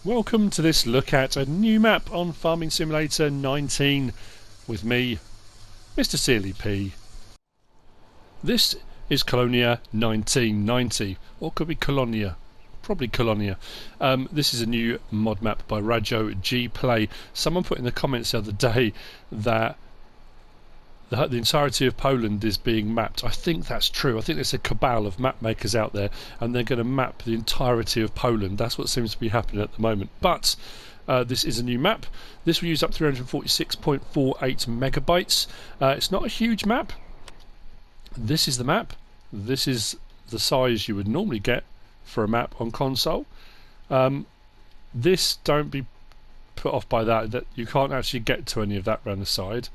Welcome to this look at a new map on Farming Simulator 19 with me, MrSealyp. This is Kolonia 1990, or could be Kolonia, probably Kolonia. This is a new mod map by Rajot GPLAY. Someone put in the comments the other day that the entirety of Poland is being mapped. I think that's true. I think there's a cabal of map makers out there and they're going to map the entirety of Poland. That's what seems to be happening at the moment. But this is a new map. This will use up 346.48 megabytes. It's not a huge map. This is the map. This is the size you would normally get for a map on console. This, don't be put off by that you can't actually get to any of that around the side.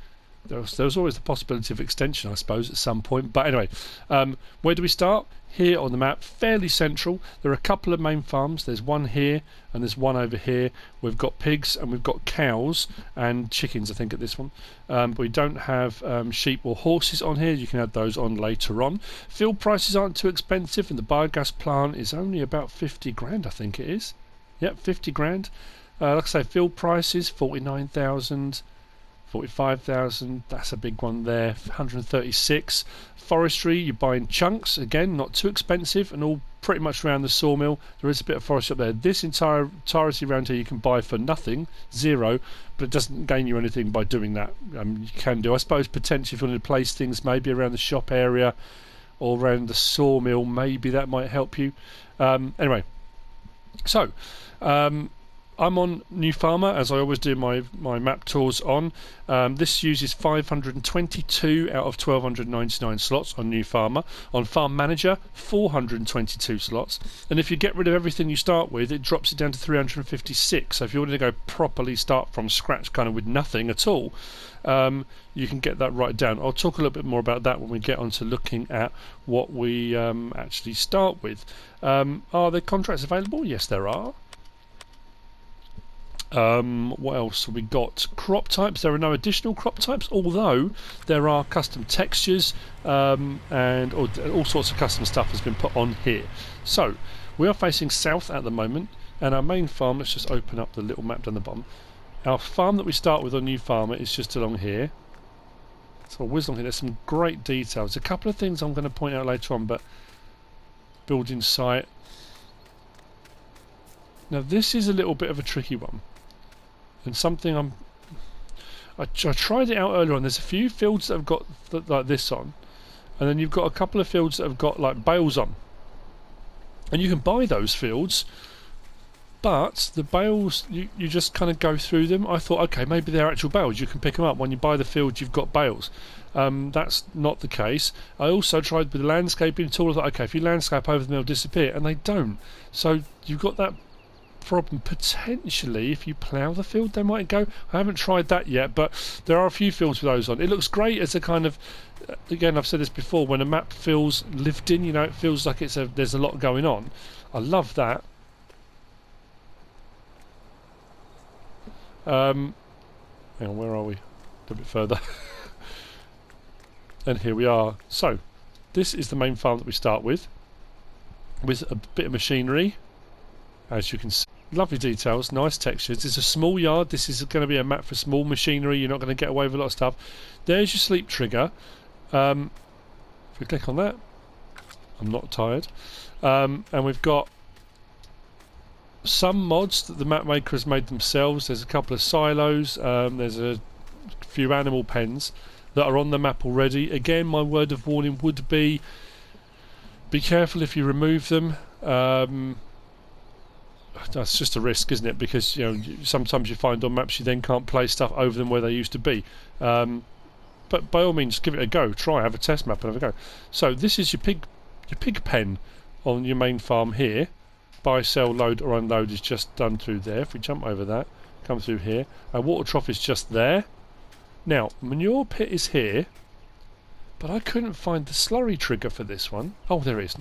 There's always the possibility of extension, I suppose, at some point. But anyway, where do we start? Here on the map, fairly central. There are a couple of main farms. There's one here and there's one over here. We've got pigs and we've got cows and chickens, I think, at this one. But we don't have sheep or horses on here. You can add those on later on. Field prices aren't too expensive, and the biogas plant is only about 50 grand, I think it is. Yep, 50 grand. Like I say, field prices 49,000. 45,000, that's a big one there. 136. Forestry, you buy in chunks, again, not too expensive, and all pretty much around the sawmill. There is a bit of forestry up there. This entirety around here you can buy for nothing, zero, but it doesn't gain you anything by doing that. You can do, I suppose, potentially if you want to place things maybe around the shop area or around the sawmill, maybe that might help you. Anyway, so I'm on New Farmer, as I always do my map tours on. This uses 522 out of 1299 slots on New Farmer. On Farm Manager, 422 slots. And if you get rid of everything you start with, it drops it down to 356. So if you wanted to go properly start from scratch, kind of with nothing at all, you can get that right down. I'll talk a little bit more about that when we get on to looking at what we actually start with. Are there contracts available? Yes, there are. What else have we got? Crop types. There are no additional crop types, although there are custom textures and all sorts of custom stuff has been put on here. So we are facing south at the moment, and our main farm, let's just open up the little map down the bottom. Our farm that we start with on New Farmer is just along here. So whiz along here. There's some great details. A couple of things I'm going to point out later on, but building site. Now this is a little bit of a tricky one. And something I tried it out earlier on. There's a few fields that have got like this on, and then you've got a couple of fields that have got like bales on, and you can buy those fields, but the bales you just kind of go through them. I thought, okay, maybe they're actual bales, you can pick them up when you buy the field. You've got bales. That's not the case. I also tried with the landscaping tool. I thought, okay, if you landscape over them, they'll disappear, and they don't. So you've got that problem potentially. If you plough the field, they might go. I haven't tried that yet, but there are a few fields with those on. It looks great as a kind of, again, I've said this before, when a map feels lived in, it feels like there's a lot going on. I love that. Hang on, where are we? A bit further. And here we are. So this is the main farm that we start with a bit of machinery, as you can see. Lovely details, nice textures. It's a small yard. This is going to be a map for small machinery. You're not going to get away with a lot of stuff. There's your sleep trigger. If we click on that, I'm not tired. And we've got some mods that the map maker has made themselves. There's a couple of silos. There's a few animal pens that are on the map already. Again, my word of warning would be careful if you remove them. That's just a risk, isn't it? Because sometimes you find on maps you then can't place stuff over them where they used to be. But by all means, give it a go. Try, have a test map and have a go. So this is your pig pen on your main farm here. Buy, sell, load or unload is just done through there. If we jump over that, come through here. Our water trough is just there. Now manure pit is here, but I couldn't find the slurry trigger for this one. Oh, there it is.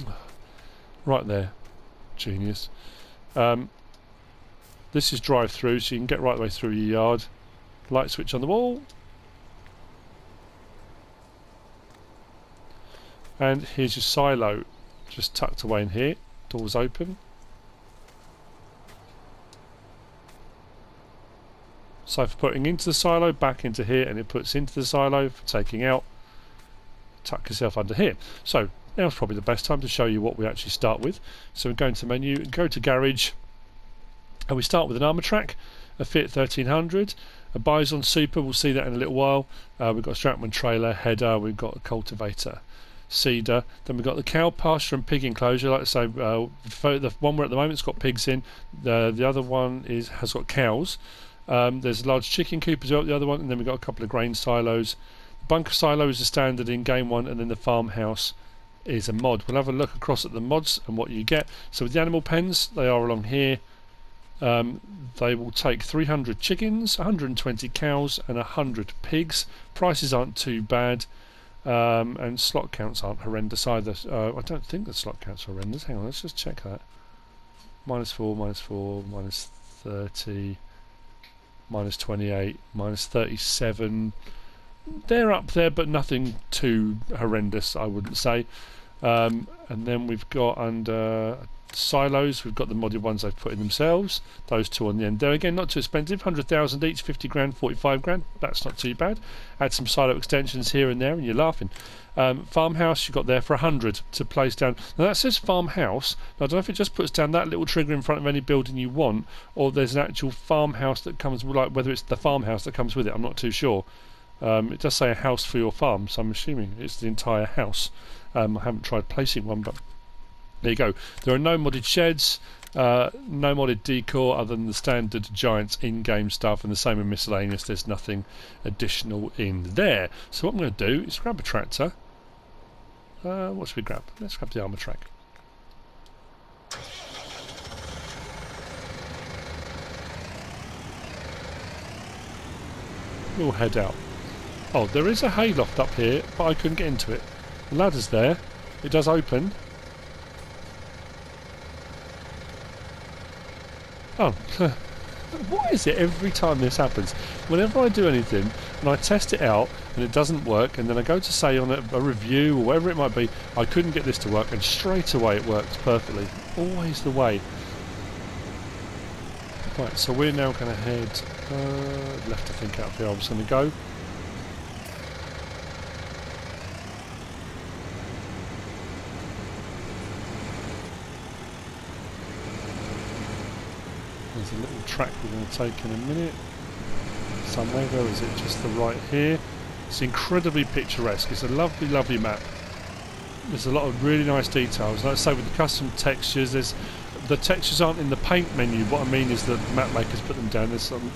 Right there. Genius. This is drive through, so you can get right the way through your yard. Light switch on the wall. And here's your silo, just tucked away in here. Doors open. So for putting into the silo, back into here, and it puts into the silo. For taking out, tuck yourself under here. So now's probably the best time to show you what we actually start with. So we go into menu, go to garage, and we start with an armour track, a Fiat 1300, a Bison Super, we'll see that in a little while. We've got a Stratman trailer, header, we've got a cultivator, seeder, then we've got the cow pasture and pig enclosure. Like I say, the one we're at the moment has got pigs in, the other one has got cows. There's a large chicken coop as well, the other one, and then we've got a couple of grain silos. The bunker silo is a standard in game 1, and then the farmhouse is a mod. We'll have a look across at the mods and what you get. So with the animal pens, they are along here. They will take 300 chickens, 120 cows and 100 pigs. Prices aren't too bad, and slot counts aren't horrendous either. I don't think the slot counts are horrendous. Hang on, let's just check that. -4, -4, -30, -28, -37. They're up there, but nothing too horrendous, I wouldn't say. And then we've got under silos, we've got the modded ones they've put in themselves. Those two on the end there, again not too expensive, 100,000 each, 50 grand, 45 grand. That's not too bad. Add some silo extensions here and there, and you're laughing. Farmhouse you've got there for 100 to place down. Now that says farmhouse. Now I don't know if it just puts down that little trigger in front of any building you want, or there's an actual farmhouse that comes with, like whether it's the farmhouse that comes with it. I'm not too sure. It does say a house for your farm, so I'm assuming it's the entire house. I haven't tried placing one, but there you go. There are no modded sheds, no modded decor other than the standard Giants in-game stuff, and the same in miscellaneous. There's nothing additional in there. So what I'm going to do is grab a tractor. What should we grab? Let's grab the armour track. We'll head out. Oh, there is a hayloft up here, but I couldn't get into it. The ladder's there. It does open. Oh, what is it every time this happens? Whenever I do anything and I test it out and it doesn't work, and then I go to say on a review or whatever it might be, I couldn't get this to work, and straight away it works perfectly. Always the way. Right, so we're now going to head left, I think, out of here. I was going to go. There's a little track we're going to take in a minute. Somewhere, where is it? Just the right here. It's incredibly picturesque. It's a lovely, lovely map. There's a lot of really nice details. Like I say, with the custom textures, the textures aren't in the paint menu. What I mean is that map makers put them down. There's some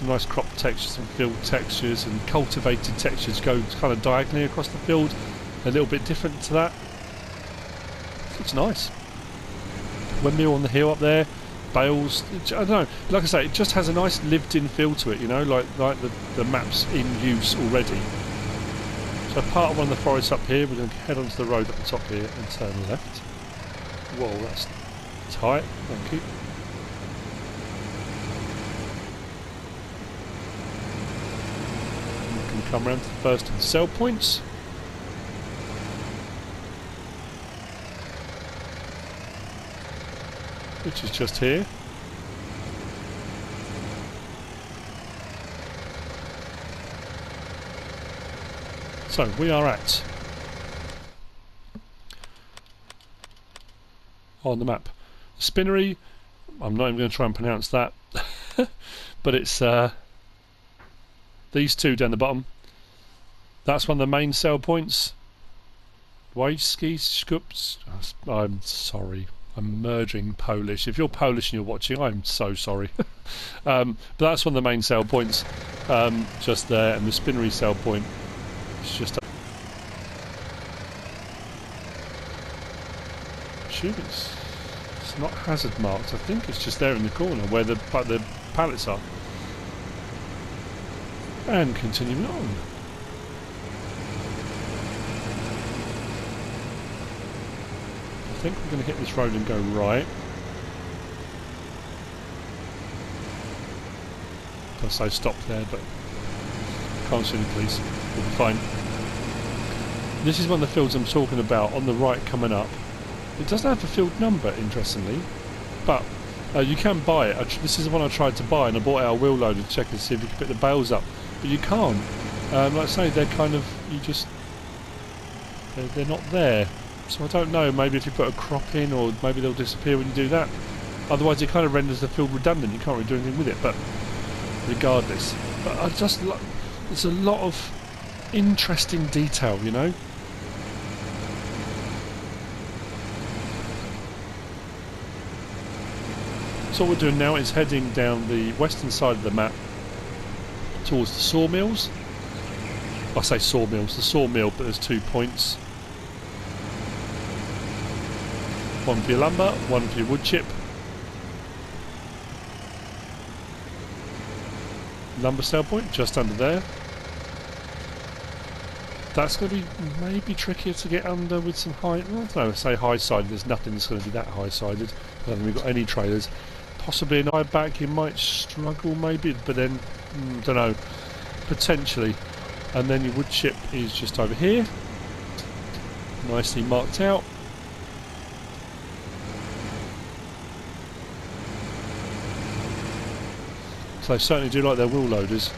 nice crop textures and field textures, and cultivated textures go kind of diagonally across the field. A little bit different to that. It looks nice. Windmill on the hill up there. Bales, I don't know, like I say, it just has a nice lived-in feel to it, you know, like the map's in use already. So part of one of the forests up here, we're going to head onto the road at the top here and turn left. Whoa, that's tight, thank you. And we can come around to the first of the sell points. Which is just here. So we are at, on the map, the spinnery. I'm not even going to try and pronounce that, but it's these two down the bottom. That's one of the main sell points. Wajski Skups. I'm sorry. I'm merging Polish. If you're Polish and you're watching, I'm so sorry. But that's one of the main sale points, just there, and the spinnery sale point is just. Shoot, it's not hazard marked. I think it's just there in the corner where the pallets are. And continuing on. I think we're going to hit this road and go right. I say stop there, but can't see the police. We'll be fine. This is one of the fields I'm talking about on the right coming up. It doesn't have a field number, interestingly, but You can buy it. This is the one I tried to buy, and I bought out a wheel loader to check and see if you could pick the bales up, but you can't. Like I say, they're kind of, they're not there. So I don't know, maybe if you put a crop in, or maybe they'll disappear when you do that. Otherwise it kind of renders the field redundant, you can't really do anything with it, but regardless. But I just, there's a lot of interesting detail, you know. So what we're doing now is heading down the western side of the map towards the sawmills. I say sawmills, the sawmill, but there's 2 points. One for your lumber, one for your wood chip. Lumber sale point, just under there. That's going to be maybe trickier to get under with some high, I don't know, say high-sided, there's nothing that's going to be that high-sided. I don't think we've got any trailers. Possibly an high back, you might struggle maybe, but then, don't know, potentially. And then your wood chip is just over here, nicely marked out. So they certainly do like their wheel loaders.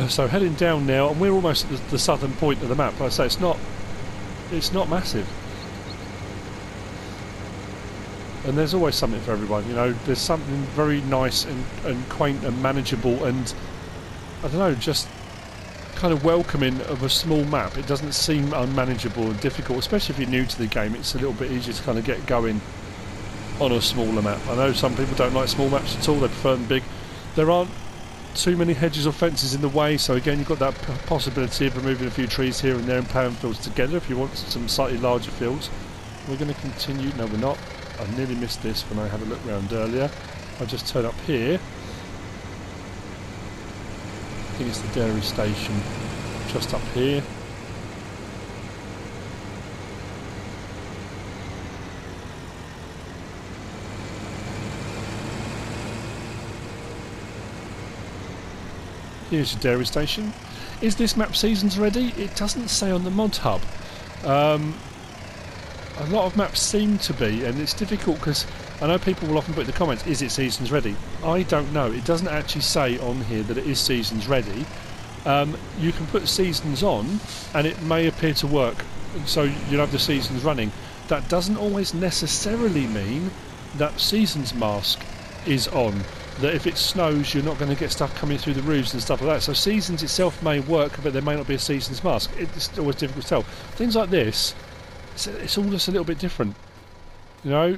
So heading down now, and we're almost at the southern point of the map. Like I say, it's not massive, and there's always something for everyone. You know, there's something very nice and quaint and manageable, and I don't know, just kind of welcoming of a small map. It doesn't seem unmanageable and difficult, especially if you're new to the game. It's a little bit easier to kind of get going on a smaller map. I know some people don't like small maps at all; they prefer them big. There aren't too many hedges or fences in the way, so again you've got that possibility of removing a few trees here and there and ploughing fields together if you want some slightly larger fields. We're going to continue. No, we're not. I nearly missed this when I had a look round earlier. I just turn up here. I think it's the dairy station just up here. Here's your dairy station. Is this map seasons ready? It doesn't say on the Modhub. A lot of maps seem to be, and it's difficult because I know people will often put in the comments, is it seasons ready? I don't know. It doesn't actually say on here that it is seasons ready. You can put seasons on and it may appear to work, so you'll have the seasons running. That doesn't always necessarily mean that seasons mask is on. That if it snows you're not going to get stuff coming through the roofs and stuff like that. So seasons itself may work, but there may not be a seasons mask. It's always difficult to tell. Things like this, it's all just a little bit different. You know,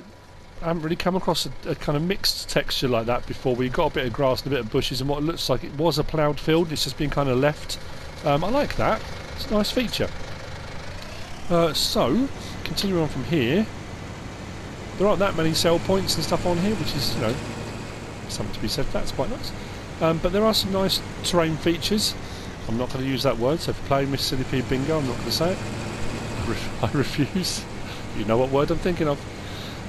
I haven't really come across a kind of mixed texture like that before, where you've got a bit of grass and a bit of bushes and what looks like it was a ploughed field, it's just been kind of left. I like that. It's a nice feature. So, continuing on from here, there aren't that many sell points and stuff on here, which is, you know, something to be said. That's quite nice. But there are some nice terrain features. I'm not going to use that word, so for playing MrSealyp bingo, I'm not going to say it. I refuse. You know what word I'm thinking of.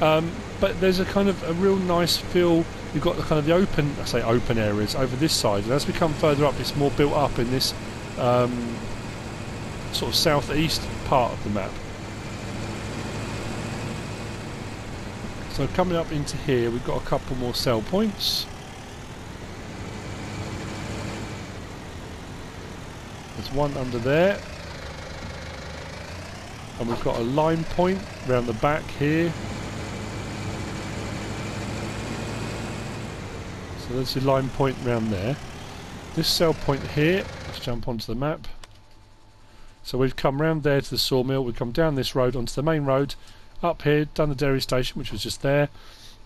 But there's a kind of a real nice feel. You've got the kind of the open, I say open areas over this side, and as we come further up, it's more built up in this sort of southeast part of the map. So coming up into here, we've got a couple more sell points. There's one under there. And we've got a line point round the back here. So there's your line point round there. This sell point here, let's jump onto the map. So we've come round there to the sawmill, we've come down this road onto the main road, up here, done the dairy station, which was just there.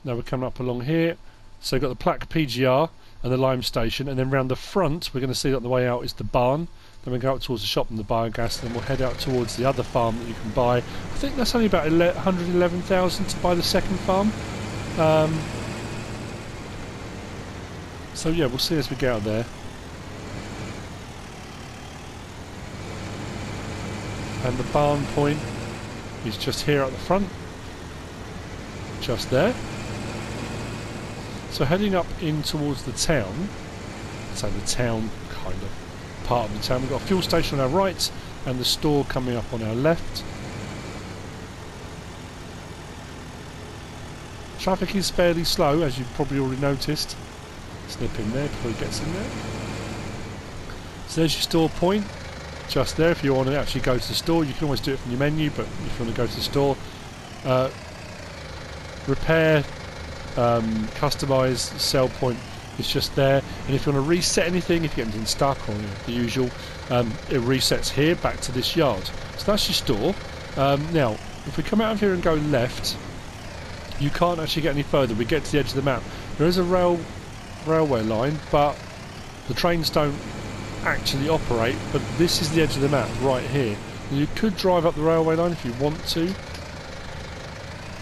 Now we're coming up along here. So we've got the plaque PGR and the lime station, and then round the front, we're going to see that on the way out is the barn. Then we go up towards the shop and the biogas, and then we'll head out towards the other farm that you can buy. I think that's only about 111,000 to buy the second farm. So yeah, we'll see as we get out there. And the barn point is just here at the front. just there. So heading up in towards the town, so the town kind of part of the town, we've got a fuel station on our right and the store coming up on our left. Traffic is fairly slow, as you've probably already noticed. Snip in there before he gets in there. So there's your store point, just there. If you want to actually go to the store, you can always do it from your menu, but if you want to go to the store, repair, customise, sell point is just there. And if you want to reset anything, if you get anything stuck or the usual, it resets here back to this yard. So that's your store. Now, if we come out of here and go left, you can't actually get any further. We get to the edge of the map. There is a railway line, but the trains don't actually operate. But this is the edge of the map right here. And you could drive up the railway line if you want to.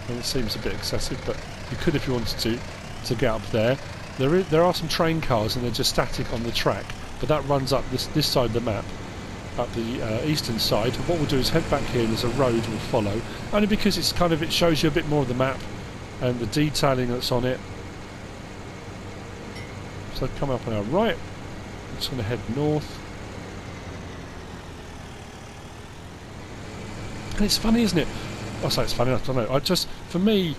And it seems a bit excessive, but you could if you wanted to get up there. There are some train cars and they're just static on the track, but that runs up this side of the map, up the eastern side. And what we'll do is head back here and there's a road we'll follow, only because it's kind of, it shows you a bit more of the map and the detailing that's on it. So come up on our right, I'm just going to head north. And it's funny, isn't it? I say it's funny, I don't know. For me,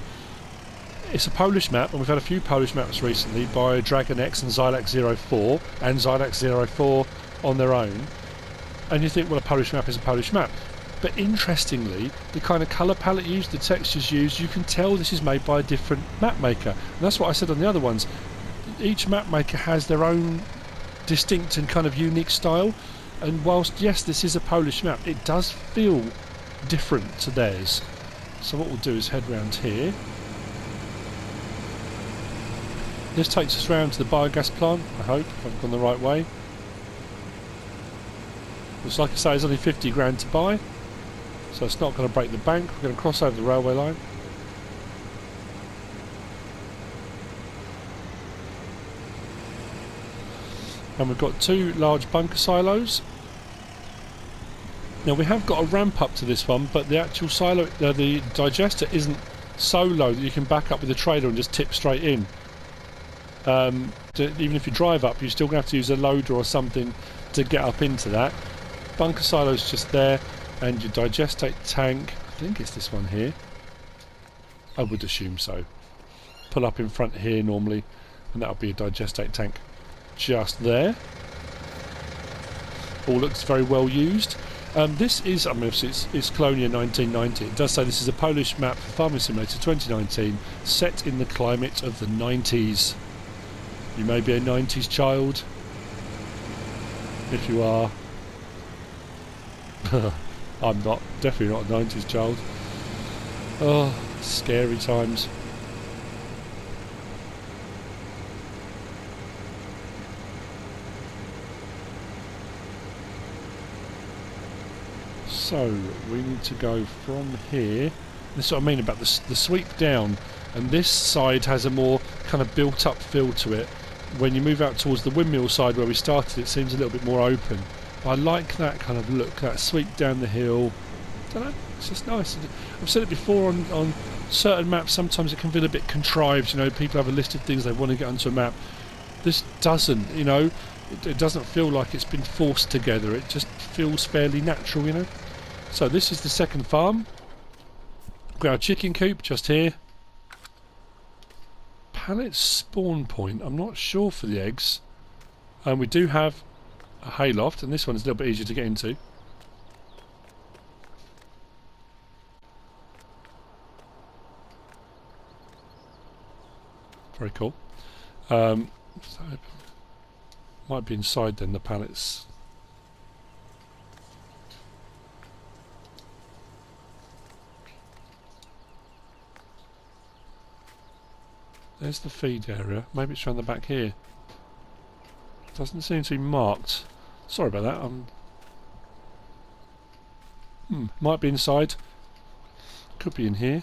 it's a Polish map, and we've had a few Polish maps recently by Dragon X and Zylax04 and Zylax04 on their own. And you think, well, a Polish map is a Polish map. But interestingly, the kind of colour palette used, the textures used, you can tell this is made by a different map maker. And that's what I said on the other ones. Each map maker has their own distinct and kind of unique style. And whilst, yes, this is a Polish map, it does feel different to theirs. So what we'll do is head round here. This takes us round to the biogas plant, I hope, if I've gone the right way. Which, like I say, is only 50 grand to buy. So it's not going to break the bank. We're going to cross over the railway line. And we've got two large bunker silos. Now we have got a ramp up to this one, but the actual silo, the digester isn't so low that you can back up with a trailer and just tip straight in. Even if you drive up, you're still going to have to use a loader or something to get up into that. Bunker silo's just there, and your digestate tank, I think it's this one here. I would assume so. Pull up in front here normally, and that'll be a digestate tank just there. All looks very well used. This is, I mean, it's KOLONIA 1990. It does say this is a Polish map for Farming Simulator 2019, set in the climate of the 90s. You may be a 90s child. If you are, I'm not, definitely not a 90s child. Oh, scary times. So we need to go from here. This is what I mean about the sweep down, and this side has a more kind of built up feel to it. When you move out towards the windmill side where we started, it seems a little bit more open. I like that kind of look, that sweep down the hill. I don't know, it's just nice. I've said it before on certain maps, sometimes it can feel a bit contrived, you know, people have a list of things they want to get onto a map. This doesn't, you know, it doesn't feel like it's been forced together, it just feels fairly natural, you know. So this is the second farm. We've got our chicken coop just here. Pallet spawn point, I'm not sure for the eggs. And we do have a hayloft, and this one's a little bit easier to get into. Very cool. So might be inside then, the pallets. There's the feed area. Maybe it's around the back here. Doesn't seem to be marked. Sorry about that. Might be inside. Could be in here.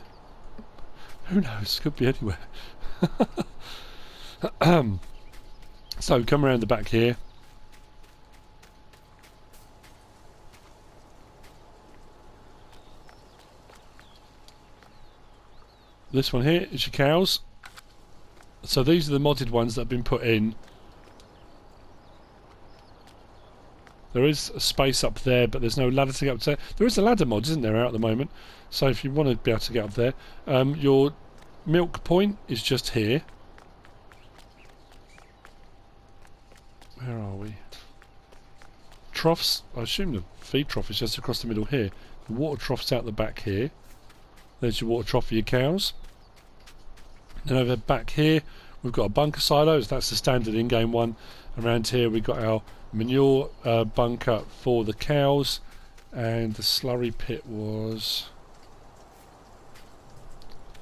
Who knows? Could be anywhere. So come around the back here. This one here is your cows. So these are the modded ones that have been put in. There is a space up there, but there's no ladder to get up there. There is a ladder mod, isn't there, out at the moment? So if you want to be able to get up there, your milk point is just here. Where are we? Troughs. I assume the feed trough is just across the middle here. The water trough's out the back here. There's your water trough for your cows. Then over back here, we've got a bunker silos. That's the standard in-game one. Around here, we've got our manure bunker for the cows, and the slurry pit was.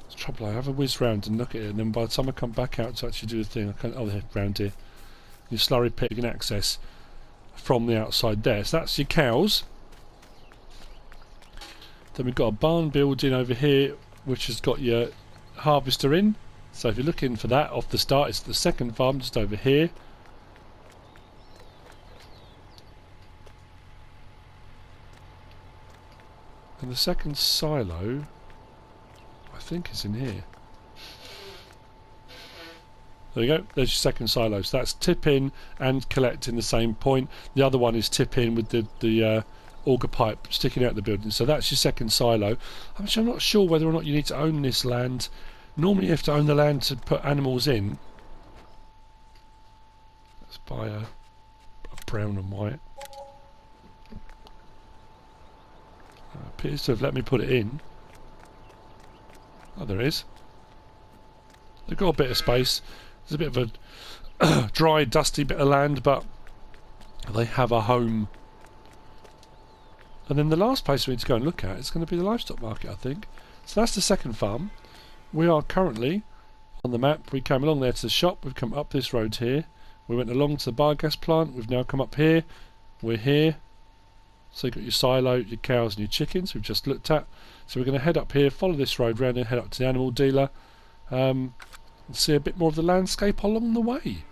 It's trouble. I have a whiz round and look at it, and then by the time I come back out to actually do the thing, I can't. Oh, there, round here. Your slurry pit you can access from the outside there. So that's your cows. Then we've got a barn building over here, which has got your harvester in. So if you're looking for that off the start, it's the second farm just over here. And the second silo, I think, is in here. There you go, there's your second silo. So that's tip in and collect in the same point. The other one is tip in with the auger pipe sticking out the building. So that's your second silo. I'm not sure whether or not you need to own this land. Normally you have to own the land to put animals in. Let's buy a brown and white. Appears to have let me put it in. Oh, there is. They've got a bit of space. There's a bit of a dry, dusty bit of land, but they have a home. And then the last place we need to go and look at is going to be the livestock market, I think. So that's the second farm. We are currently on the map. We came along there to the shop. We've come up this road here. We went along to the biogas plant. We've now come up here. We're here. So you've got your silo, your cows and your chickens we've just looked at. So we're going to head up here, follow this road round and head up to the animal dealer. And see a bit more of the landscape along the way.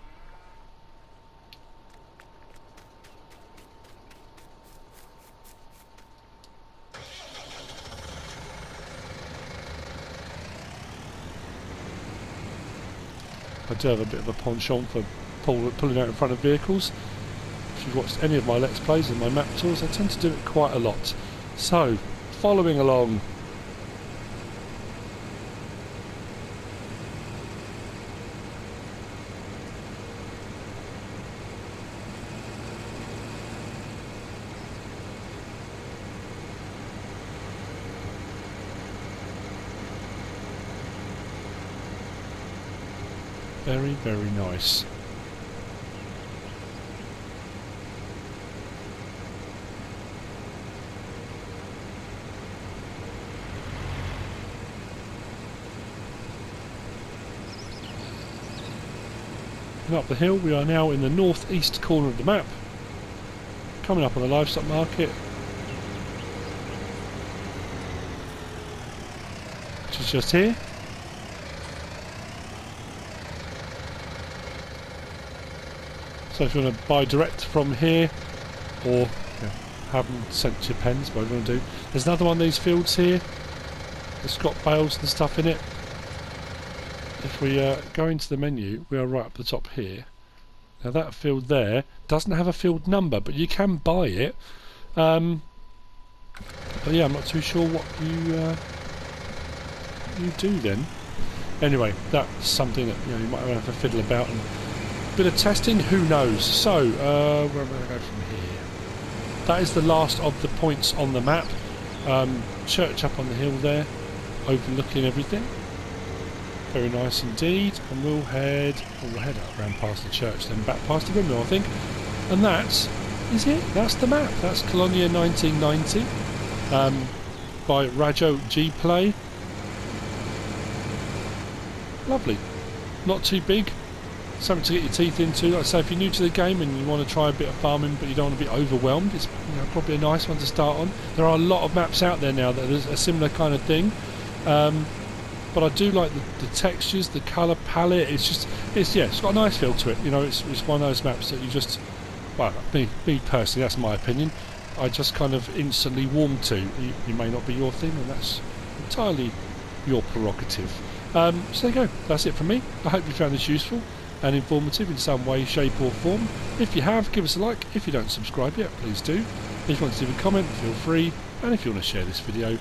I do have a bit of a penchant for pulling out in front of vehicles. If you've watched any of my Let's Plays and my map tours, I tend to do it quite a lot. So, following along. Very, very nice. And up the hill, we are now in the northeast corner of the map. Coming up on the livestock market, which is just here. So if you want to buy direct from here, or have them sent to your pens, whatever you want to do. There's another one of these fields here. It's got bales and stuff in it. If we go into the menu, we are right up the top here. Now that field there doesn't have a field number, but you can buy it. But yeah, I'm not too sure what you do then. Anyway, that's something that you might have to fiddle about and bit of testing, who knows. So where am I going to go from here? That is the last of the points on the map. Church up on the hill there, overlooking everything. Very nice indeed. And we'll head up around past the church, then back past the windmill, I think. And that is it. That's the map. That's Colonia 1990 by Rajot GPLAY. Lovely. Not too big. Something to get your teeth into. Like I say, if you're new to the game and you want to try a bit of farming but you don't want to be overwhelmed, it's probably a nice one to start on. There are a lot of maps out there now that are a similar kind of thing. But I do like the textures, the colour palette. It's got a nice feel to it. It's one of those maps that you just, well, me personally, that's my opinion, I just kind of instantly warm to. You may not be your thing, and that's entirely your prerogative. So there you go, that's it from me. I hope you found this useful and informative in some way, shape or form. If you have, give us a like. If you don't subscribe yet, please do. If you want to leave a comment, feel free. And if you want to share this video,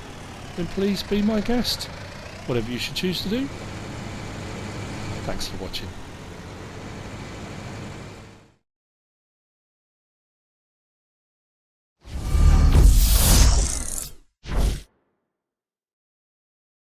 then please be my guest. Whatever you should choose to do. Thanks for watching.